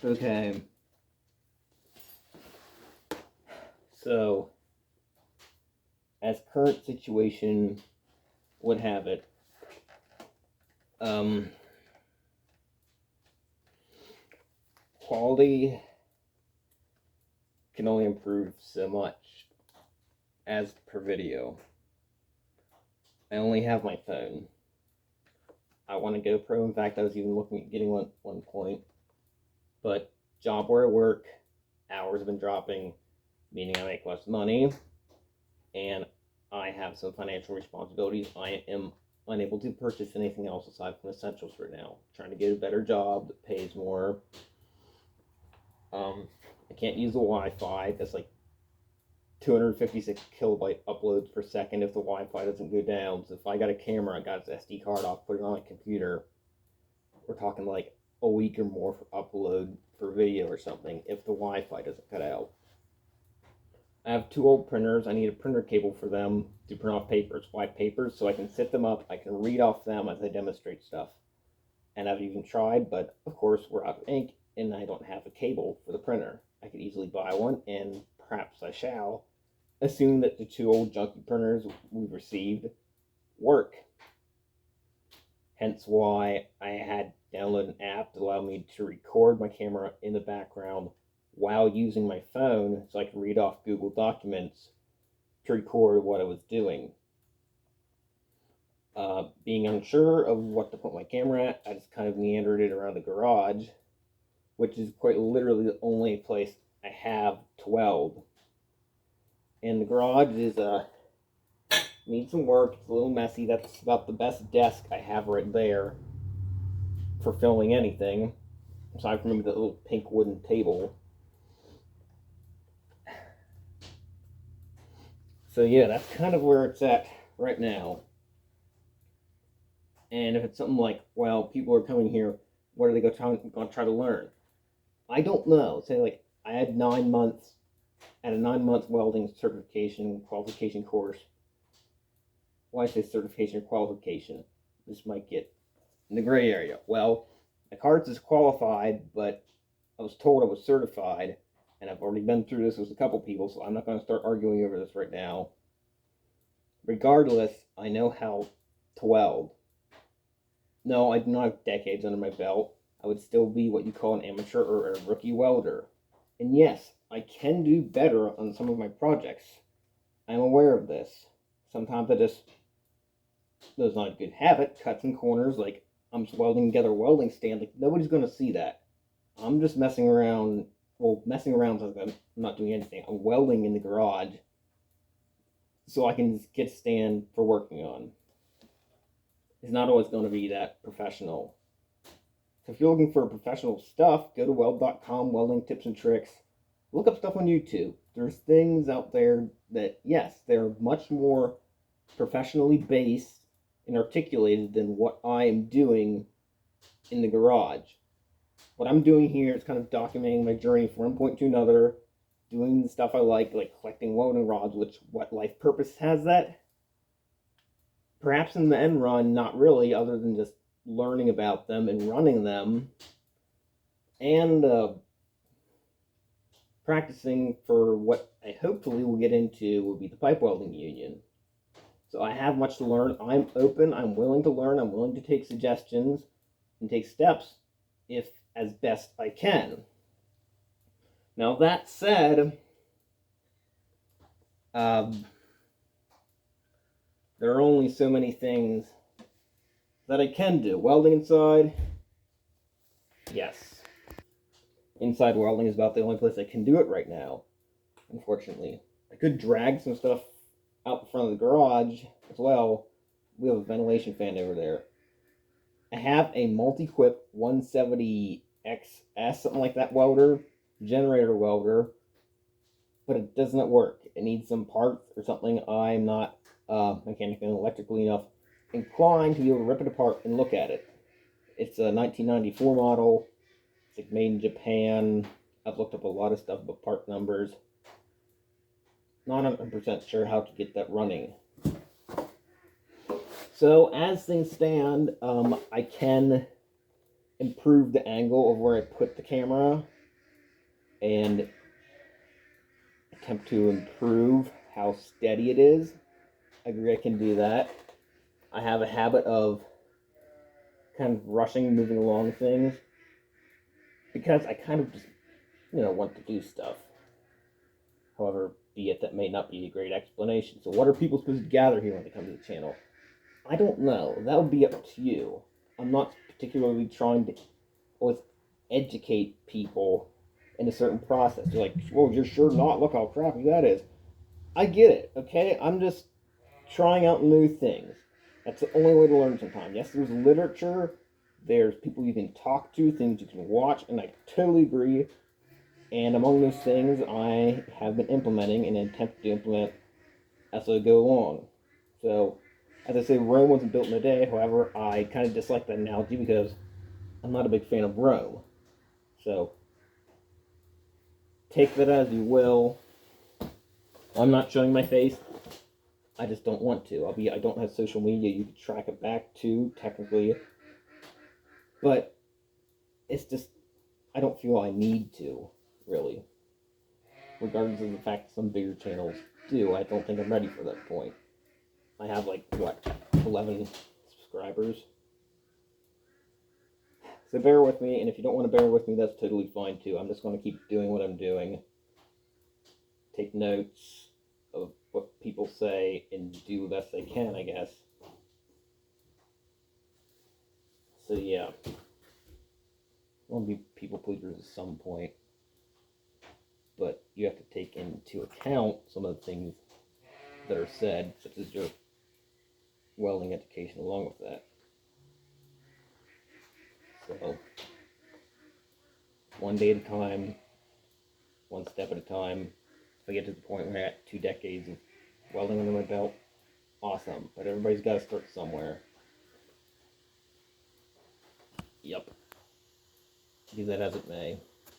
Okay. So, as current situation would have it, um, quality can only improve so much as per video. I only have my phone. I want a GoPro. In fact, I was even looking at getting one point. But job where I work, hours have been dropping, meaning I make less money, and I have some financial responsibilities. I am unable to purchase anything else aside from essentials right now. I'm trying to get a better job that pays more. I can't use the Wi-Fi. That's like 256 kilobyte uploads per second if the Wi-Fi doesn't go down. So if I got a camera, I got its SD card off, put it on my computer, we're talking like a week or more for upload for video or something if the Wi-Fi doesn't cut out. I have two old printers. I need a printer cable for them to print off papers, white papers, so I can sit them up. I can read off them as I demonstrate stuff. And I've even tried, but of course we're out of ink and I don't have a cable for the printer. I could easily buy one, and perhaps I shall, assume that the two old junky printers we've received work. Hence why I had downloaded an app to allow me to record my camera in the background while using my phone so I could read off Google Documents to record what I was doing. Being unsure of what to put my camera at, I just kind of meandered it around the garage, which is quite literally the only place I have to weld. And the garage is needs some work. It's a little messy. That's about the best desk I have right there for filming anything, aside from the little pink wooden table. So yeah, that's kind of where it's at right now. And if it's something like, well, people are coming here, what are they going to try to learn? I don't know. Say like I had 9 months at a 9-month welding certification qualification course. Why I say certification or qualification? This might get in the gray area. Well, my cards is qualified, but I was told I was certified, and I've already been through this with a couple people, so I'm not going to start arguing over this right now. Regardless, I know how to weld. No, I do not have decades under my belt. I would still be what you call an amateur or a rookie welder. And yes, I can do better on some of my projects. I'm aware of this. Sometimes I just, there's not a good habit, cut some corners, like I'm just welding together a welding stand. Like, nobody's going to see that. I'm just messing around. Well, messing around sounds like I'm not doing anything. I'm welding in the garage so I can just get a stand for working on. It's not always going to be that professional. So if you're looking for professional stuff, go to weld.com, welding tips and tricks. Look up stuff on YouTube. There's things out there that, yes, they're much more professionally based and articulated than what I am doing in the garage. What I'm doing here is kind of documenting my journey from one point to another, doing the stuff I like collecting welding rods, which what life purpose has that? Perhaps in the end run, not really, other than just learning about them and running them, and practicing for what I hopefully will get into will be the pipe welding union. So I have much to learn. I'm open. I'm willing to learn. I'm willing to take suggestions and take steps if as best I can. Now that said, there are only so many things that I can do. Welding inside, yes. Inside welding is about the only place I can do it right now, unfortunately. I could drag some stuff out in front of the garage as well. We have a ventilation fan over there. I have a multi-quip 170XS, something like that welder, generator welder, but it does not work. It needs some parts or something. I'm not mechanically and electrically enough inclined to be able to rip it apart and look at it. It's a 1994 model. It's like made in Japan. I've looked up a lot of stuff about part numbers. Not 100% sure how to get that running. So as things stand, I can improve the angle of where I put the camera and attempt to improve how steady it is. I agree I can do that. I have a habit of kind of rushing, moving along things because I kind of just, want to do stuff. However, be it that may not be a great explanation. So what are people supposed to gather here when they come to the channel? I don't know. That would be up to you. I'm not particularly trying to always educate people in a certain process. You're like, whoa, you're sure not? Look how crappy that is. I get it, okay? I'm just trying out new things. That's the only way to learn sometimes. Yes, there's literature, there's people you can talk to, things you can watch, and I totally agree. And among those things, I have been implementing and attempt to implement as I go along. So, as I say, Rome wasn't built in a day. However, I kind of dislike that analogy because I'm not a big fan of Rome. So, take that as you will. I'm not showing my face. I just don't want to. I don't have social media you can track it back to, technically. But it's just, I don't feel I need to, really. Regardless of the fact that some bigger channels do, I don't think I'm ready for that point. I have 11 subscribers. So bear with me, and if you don't want to bear with me, that's totally fine too. I'm just going to keep doing what I'm doing. Take notes of what people say and do the best I can, I guess. So yeah. I want to be people pleasers at some point. But you have to take into account some of the things that are said, such as your welding education along with that. So, one day at a time, one step at a time. If I get to the point where I got 2 decades of welding under my belt, awesome. But everybody's got to start somewhere. Yep. Be that as it may.